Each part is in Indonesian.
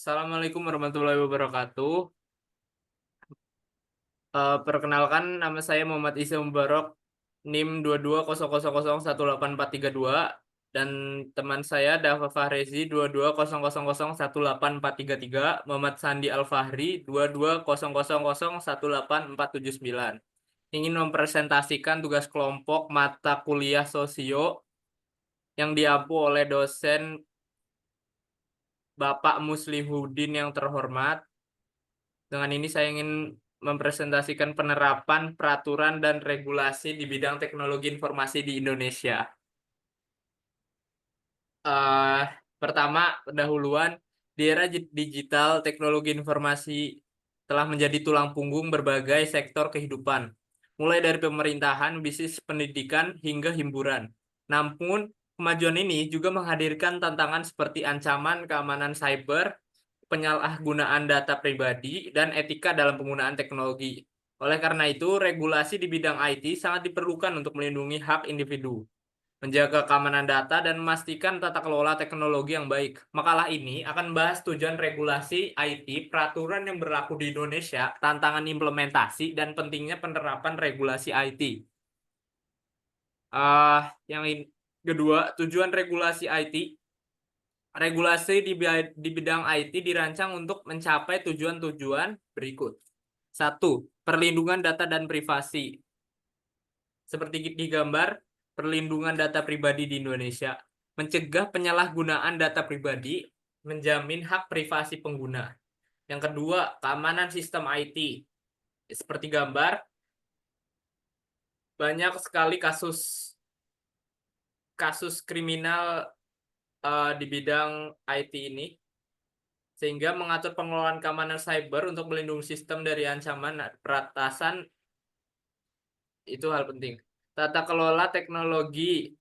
Assalamualaikum warahmatullahi wabarakatuh. Perkenalkan, nama saya Muhammad Isa Mubarok, NIM 2200018432, dan teman saya Dafa Fahrezi 2200018433, Muhammad Sandi Al-Fahri 2200018479. Ingin mempresentasikan tugas kelompok mata kuliah sosio yang diampu oleh dosen Bapak Muslihuddin yang terhormat. Dengan ini saya ingin mempresentasikan penerapan peraturan dan regulasi di bidang teknologi informasi di Indonesia. eh Pertama, pendahuluan, di era digital, teknologi informasi telah menjadi tulang punggung berbagai sektor kehidupan, mulai dari pemerintahan, bisnis, pendidikan, hingga hiburan. Namun, kemajuan ini juga menghadirkan tantangan seperti ancaman keamanan cyber, penyalahgunaan data pribadi, dan etika dalam penggunaan teknologi. Oleh karena itu, regulasi di bidang IT sangat diperlukan untuk melindungi hak individu, menjaga keamanan data, dan memastikan tata kelola teknologi yang baik. Makalah ini akan membahas tujuan regulasi IT, peraturan yang berlaku di Indonesia, tantangan implementasi, dan pentingnya penerapan regulasi IT. Yang kedua, tujuan regulasi IT. Regulasi di bidang IT dirancang untuk mencapai tujuan-tujuan berikut. Satu, perlindungan data dan privasi. Seperti digambar, perlindungan data pribadi di Indonesia, mencegah penyalahgunaan data pribadi, menjamin hak privasi pengguna. Yang kedua, keamanan sistem IT. Seperti gambar, banyak sekali kasus kasus kriminal di bidang IT ini, sehingga mengatur pengelolaan keamanan cyber untuk melindungi sistem dari ancaman peratasan itu hal penting. Tata kelola teknologi,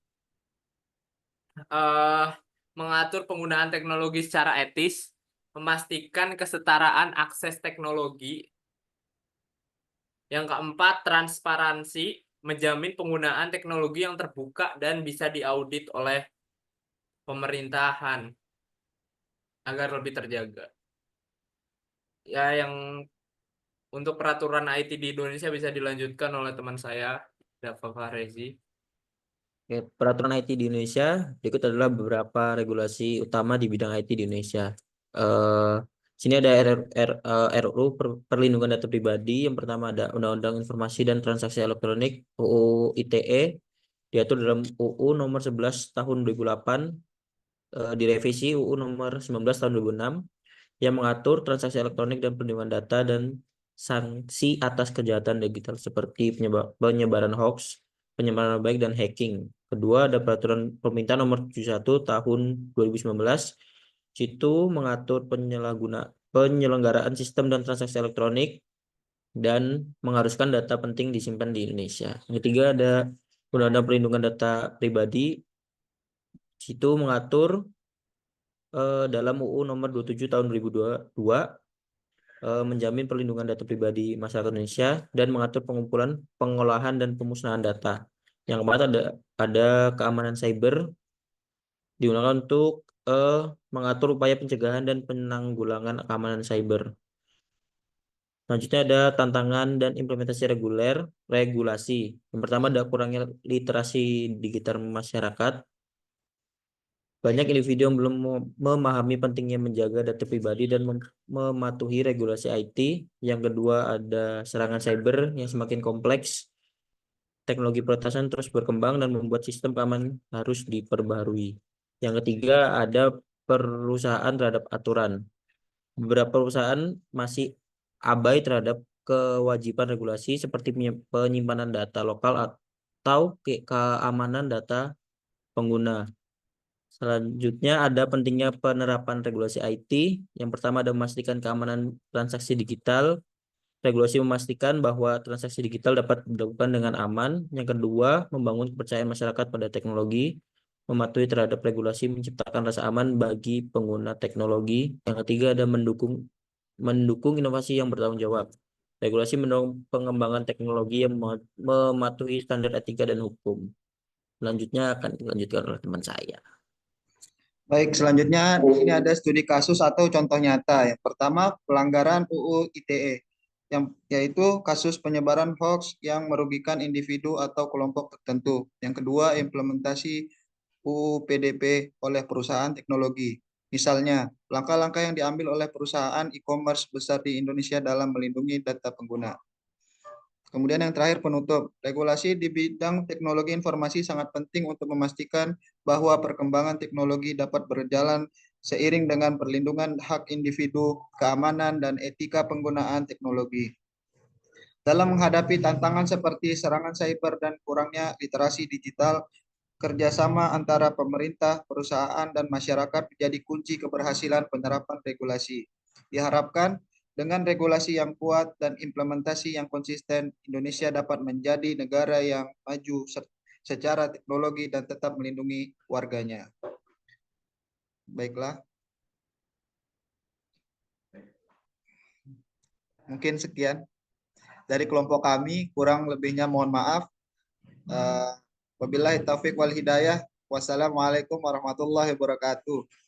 eh, mengatur penggunaan teknologi secara etis, memastikan kesetaraan akses teknologi. Yang keempat, transparansi, menjamin penggunaan teknologi yang terbuka dan bisa diaudit oleh pemerintahan agar lebih terjaga. Ya, yang untuk peraturan IT di Indonesia bisa dilanjutkan oleh teman saya, Dafa Fahrezi. Oke, peraturan IT di Indonesia berikut adalah beberapa regulasi utama di bidang IT di Indonesia. Eh, Sini ada RUU Perlindungan Data Pribadi. Yang pertama ada Undang-Undang Informasi dan Transaksi Elektronik UU ITE, diatur dalam UU nomor 11 tahun 2008, direvisi UU nomor 19 tahun 2006 yang mengatur transaksi elektronik dan perlindungan data dan sanksi atas kejahatan digital seperti penyebaran hoax, penyebaran baik, dan hacking. Kedua, ada peraturan pemerintah nomor 71 tahun 2019. Situ mengatur penyelenggaraan sistem dan transaksi elektronik dan mengharuskan data penting disimpan di Indonesia. Yang ketiga, ada Undang-Undang Perlindungan Data Pribadi. Situ mengatur dalam UU nomor 27 tahun 2022 menjamin perlindungan data pribadi masyarakat Indonesia dan mengatur pengumpulan, pengolahan, dan pemusnahan data. Yang keempat ada keamanan cyber, digunakan untuk mengatur upaya pencegahan dan penanggulangan keamanan cyber. Selanjutnya ada tantangan dan implementasi regulasi. Yang pertama ada kurangnya literasi digital masyarakat. Banyak individu yang belum memahami pentingnya menjaga data pribadi dan mematuhi regulasi IT. Yang kedua ada serangan cyber yang semakin kompleks. Teknologi peretasan terus berkembang dan membuat sistem keamanan harus diperbaharui. Yang ketiga ada perusahaan terhadap aturan. Beberapa perusahaan masih abai terhadap kewajiban regulasi seperti penyimpanan data lokal atau keamanan data pengguna. Selanjutnya ada pentingnya penerapan regulasi IT. Yang pertama ada memastikan keamanan transaksi digital. Regulasi memastikan bahwa transaksi digital dapat dilakukan dengan aman. Yang kedua, membangun kepercayaan masyarakat pada teknologi. Mematuhi terhadap regulasi menciptakan rasa aman bagi pengguna teknologi. Yang ketiga ada mendukung inovasi yang bertanggung jawab. Regulasi mendorong pengembangan teknologi yang mematuhi standar etika dan hukum. Selanjutnya akan dilanjutkan oleh teman saya. Baik, selanjutnya di sini ada studi kasus atau contoh nyata. Yang pertama, pelanggaran UU ITE, yang yaitu kasus penyebaran hoax yang merugikan individu atau kelompok tertentu. Yang kedua, implementasi UU PDP oleh perusahaan teknologi. Misalnya, langkah-langkah yang diambil oleh perusahaan e-commerce besar di Indonesia dalam melindungi data pengguna. Kemudian yang terakhir penutup, regulasi di bidang teknologi informasi sangat penting untuk memastikan bahwa perkembangan teknologi dapat berjalan seiring dengan perlindungan hak individu, keamanan, dan etika penggunaan teknologi. Dalam menghadapi tantangan seperti serangan cyber dan kurangnya literasi digital, kerjasama antara pemerintah, perusahaan, dan masyarakat menjadi kunci keberhasilan penerapan regulasi. Diharapkan dengan regulasi yang kuat dan implementasi yang konsisten, Indonesia dapat menjadi negara yang maju secara teknologi dan tetap melindungi warganya. Baiklah, mungkin sekian dari kelompok kami, kurang lebihnya mohon maaf. Wabillahi taufik wal hidayah. Wassalamualaikum warahmatullahi wabarakatuh.